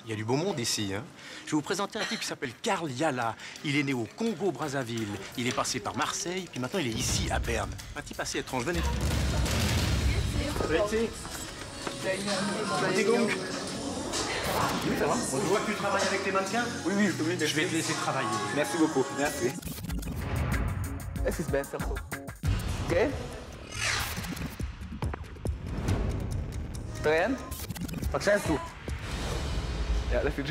Il y a du beau monde ici, hein. Je vais vous présenter un type qui s'appelle Karl Yala. Il est né au Congo-Brazzaville. Il est passé par Marseille, puis maintenant il est ici, à Berne. Un type assez étrange. Venez. Oui, ça va. On voit que tu travailles avec les mannequins. Oui, Je vais te laisser travailler. Merci beaucoup, merci. Es ist besser so. Okay? Drehen? Verstehst du? Ja, das ist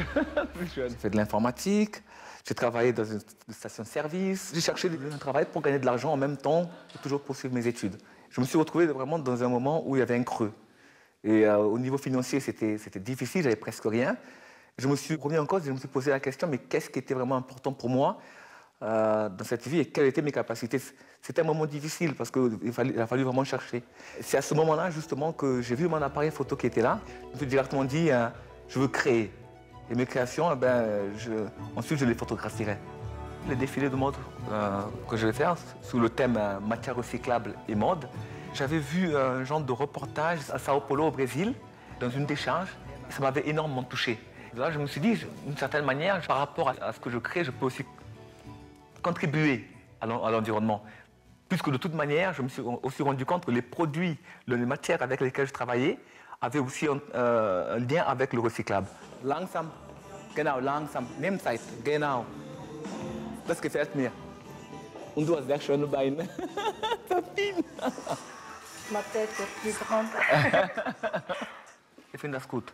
schön. J'ai fait de l'informatique, j'ai travaillé dans une station-service. J'ai cherché un travail pour gagner de l'argent en même temps et toujours poursuivre mes études. Je me suis retrouvé vraiment dans un moment où il y avait un creux. Et au niveau financier, c'était difficile, j'avais presque rien. Je me suis remis en cause et je me suis posé la question, mais qu'est-ce qui était vraiment important pour moi dans cette vie et quelles étaient mes capacités? C'était un moment difficile parce qu'il a fallu vraiment chercher. C'est à ce moment-là, justement, que j'ai vu mon appareil photo qui était là. Je me suis directement dit, je veux créer. Et mes créations, ensuite, je les photographierai. Les défilés de mode que je vais faire sous le thème matière recyclable et mode, j'avais vu un genre de reportage à Sao Paulo, au Brésil, dans une décharge. Et ça m'avait énormément touché. Là, je me suis dit, d'une certaine manière, par rapport à ce que je crée, je peux aussi contribuer à l'environnement. Puisque de toute manière, je me suis aussi rendu compte que les produits, les matières avec lesquelles je travaillais, avaient aussi un lien avec le recyclable. Langsam, genau, langsam, nimm Zeit, genau. Das gefällt mir. Und du hast sehr schöne Beine. Sabine. Ma tête est plus grande. Ich finde das gut.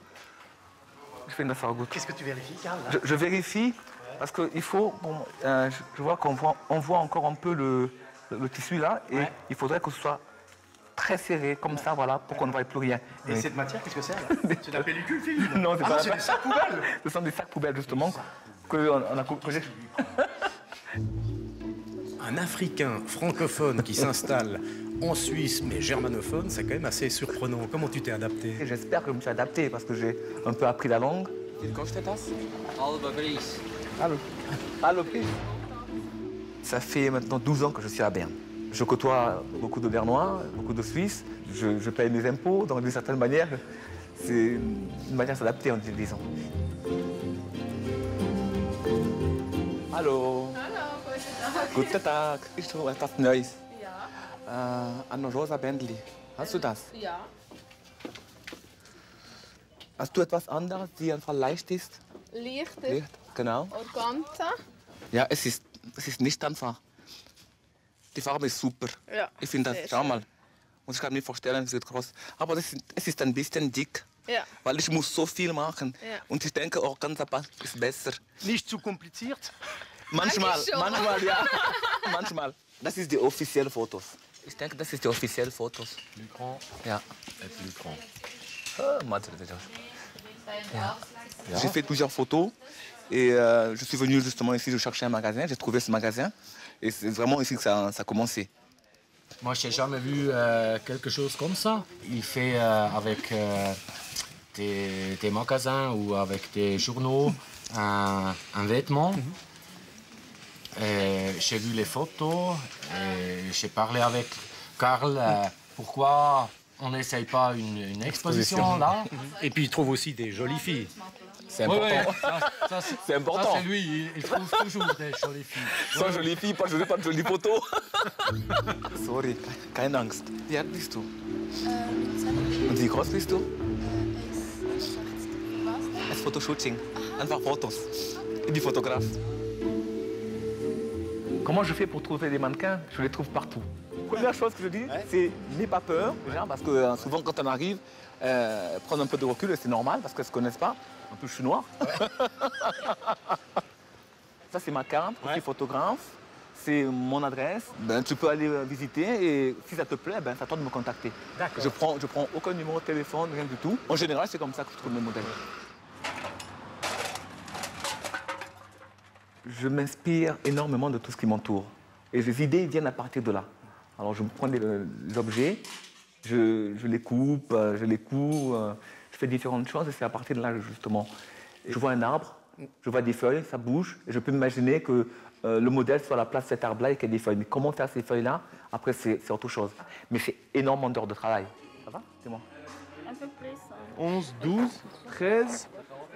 Ich finde das auch gut. Qu'est-ce que tu vérifies, Karl? Je vérifie parce qu'il faut. Bon, je vois qu'on voit encore un peu le tissu là et il faudrait que ce soit très serré comme ça, voilà, pour qu'on ne voie plus rien. Et cette matière, qu'est-ce que c'est là? C'est de la pellicule, Philippe? Non, c'est pas. C'est des sacs poubelles. Ce sont des sacs poubelles justement que j'ai. Un Africain francophone qui s'installe en Suisse, mais germanophone, c'est quand même assez surprenant. Comment tu t'es adapté? J'espère que je me suis adapté parce que j'ai un peu appris la langue. Hallo, Chris. Ça fait maintenant 12 ans que je suis à Berne. Je côtoie beaucoup de Bernois, beaucoup de Suisses. Je paye mes impôts, donc d'une certaine manière, c'est une manière de s'adapter en disant. Hallo. Guten Tag. Ich habe etwas Neues. Ja. Ein rosa Bentley. Hast du das? Ja. Hast du etwas anderes, die einfach leicht ist? Leichter. Leicht, genau. Organza. Ja, es ist nicht einfach. Die Farbe ist super. Ja. Ich finde sehr das, schau schön. mal. Und ich kann mir vorstellen, es wird groß. Aber es ist ein bisschen dick. Ja. Weil ich muss so viel machen. Ja. Und ich denke, Organza ist besser. Nicht zu kompliziert? Manchmal, Eigentlich schon. manchmal, ja. Manchmal. Das ist die offiziellen Fotos. Ich denke, das ist die offiziellen Fotos. Plus grand Ja. et plus grand. Ja. J'ai fait plusieurs photos et je suis venu justement ici, je cherchais un magasin, j'ai trouvé ce magasin et c'est vraiment ici que ça a commencé. Moi, je n'ai jamais vu quelque chose comme ça. Il fait avec des magasins ou avec des journaux un vêtement. J'ai vu les photos et j'ai parlé avec Karl pourquoi on n'essaye pas une exposition là. Et puis il trouve aussi des jolies filles. C'est Oui, important. ça, C'est important. Ça, c'est lui, il trouve toujours des jolies filles. Sans jolies filles, je veux pas de jolies photos. Sorry, keine Angst. Wie alt bist du? Und wie groß bist du? Das Fotoshooting. Einfach Fotos. Ich bin Fotograf. Comment je fais pour trouver des mannequins? Je les trouve partout. Première chose que je dis, c'est n'aie pas peur, déjà, parce que souvent quand on arrive, prendre un peu de recul, et c'est normal, parce qu'elles ne se connaissent pas. En plus, je suis noir. Ça, c'est ma carte, je suis photographe. C'est mon adresse. Ben, tu peux aller visiter et si ça te plaît, ben, c'est à toi de me contacter. D'accord. Je prends aucun numéro de téléphone, rien du tout. En général, c'est comme ça que je trouve mes modèles. Je m'inspire énormément de tout ce qui m'entoure. Et les idées viennent à partir de là. Alors je prends des objets, je les coupe, je les couds, je fais différentes choses et c'est à partir de là justement. Je vois un arbre, je vois des feuilles, ça bouge, et je peux m'imaginer que le modèle soit à la place de cet arbre-là et qu'il y ait des feuilles. Mais comment faire ces feuilles-là, après c'est autre chose. Mais c'est énormément d'heures de travail. Ça va? Dis-moi. Un peu plus. 11, 12, 13,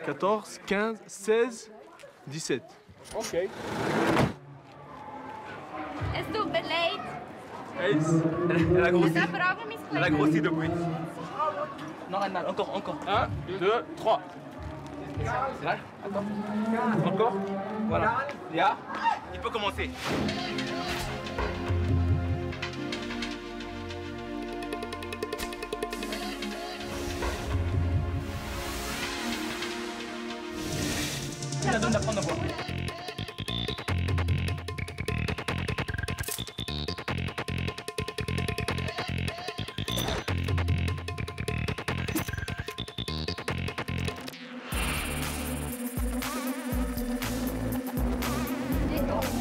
14, 15, 16, 17. Ok. Es tut mir leid. Elle a grossi. Da brauchen wir Elle a grossi depuis. Non, encore. 1, 2, 3. Là, attends. Encore. Voilà. Léa, il peut commencer. Je la donne d'apprendre à boire.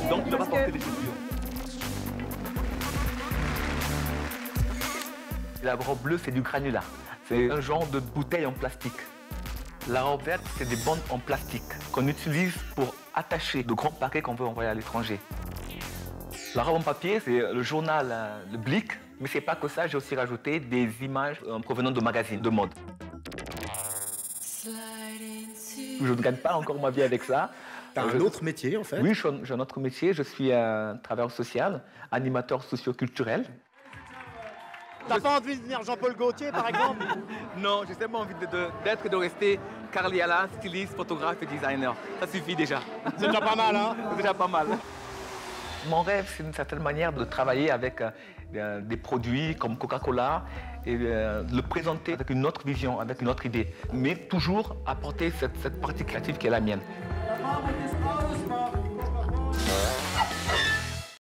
Donc, tu vas porter des chaussures. La robe bleue, c'est du granulat. C'est un genre de bouteille en plastique. La robe verte, c'est des bandes en plastique qu'on utilise pour attacher de grands paquets qu'on veut envoyer à l'étranger. La robe en papier, c'est le journal, le Blick. Mais c'est pas que ça, j'ai aussi rajouté des images provenant de magazines de mode. Je ne gagne pas encore ma vie avec ça. T'as un autre métier, en fait? Oui, j'ai un autre métier. Je suis travailleur social, animateur socio-culturel. T'as pas envie de devenir Jean-Paul Gaultier, par exemple? Non, j'ai seulement envie d'être et de rester Karl Yala, styliste, photographe et designer. Ça suffit déjà. C'est déjà pas mal, hein? C'est déjà pas mal. Mon rêve, c'est d'une certaine manière de travailler avec des produits comme Coca-Cola et le présenter avec une autre vision, avec une autre idée, mais toujours apporter cette partie créative qui est la mienne.